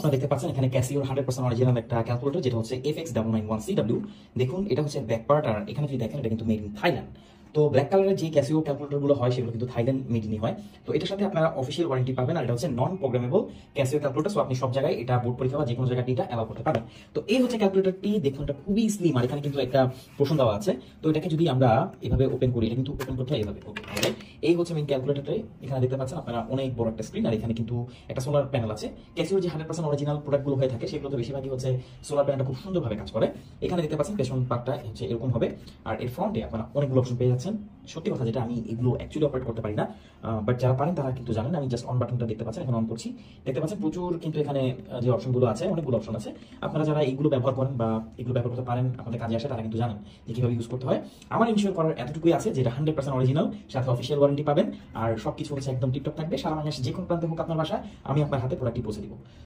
আপনারা দেখতে পাচ্ছেন এখানে ক্যাসিওর 100% অরিজিনাল একটা ক্যালকুলেটর, যেটা হচ্ছে FX991CW। দেখুন এটা হচ্ছে ব্যাক পার্ট, আর এখানে যদি দেখেন এটা কিন্তু মেড ইন থাইল্যান্ড। তো ব্ল্যাক কালারের যে ক্যাসিও ক্যালকুলেটরগুলো হয় সেগুলো কিন্তু থাইল্যান্ড মেডিনি হয়। তো এটার সাথে আপনারা অফিসিয়াল ওয়ারেন্টি পাবেন, আর এটা হচ্ছে নন প্রোগ্রামেবল ক্যাসিও ক্যালকুলেটর। সো আপনি সব জায়গায় এটা বোর্ড পরীক্ষা বা যে কোনো জায়গায় এটা অ্যালাউ করতে পারবেন। তো এই হচ্ছে ক্যালকুলেটরটি, দেখুন এটা খুবই স্লিম, আর এখানে কিন্তু একটা পোর্শন দেওয়া আছে। তো এটাকে যদি আমরা এভাবে ওপেন করি, এটা কিন্তু ওপেন করতে হয় এভাবে। ওকে, এই হচ্ছে মেইন ক্যালকুলেটরটাই। এখানে দেখতে পাচ্ছেন আপনারা অনেক বড় একটা স্ক্রিন, আর এখানে কিন্তু একটা সোলার প্যানেল আছে। ক্যাসিওর যে 100% অরিজিনাল প্রোডাক্টগুলো হয়ে থাকে সেগুলোতে বেশিরভাগই হচ্ছে সোলার প্যানেলটা খুব সুন্দরভাবে কাজ করে। এখানে দেখতে পাচ্ছেন পেছন পার্টটা হচ্ছে এরকম হবে, আর এর ফ্রন্টে আপনারা অনেকগুলো অপশন পেয়ে যাচ্ছেন। সত্যি কথা যেটা, আমি এগুলো অ্যাকচুয়ালি অপারেট করতে পারি না, বাট যারা পারেন তারা কিন্তু জানেন। আমি জাস্ট অন বাটনটা দেখতে পাচ্ছেন, এখন অন করছি। দেখতে পাচ্ছেন প্রচুর কিন্তু এখানে যে অপশনগুলো আছে, অনেকগুলো অপশন আছে। আপনারা যারা এইগুলো ব্যবহার করেন বা এগুলো ব্যবহার করতে পারেন, আপনাদের কাজে আসে, তারা কিন্তু জানেন যে কিভাবে ইউজ করতে হয়। আমার ইনশিওর করার এতটুকুই আছে, যেটা 100% অরিজিনাল, সাথে অফিসিয়াল ওয়ারেন্টি পাবেন, আর সবকিছু হচ্ছে একদম টিপটপ থাকবে। সারা বাংলাদেশ যে কোনো প্রান্তে হোক আপনার বাসায়, আমি আপনার হাতে প্রোডাক্টটি পৌঁছে দিব।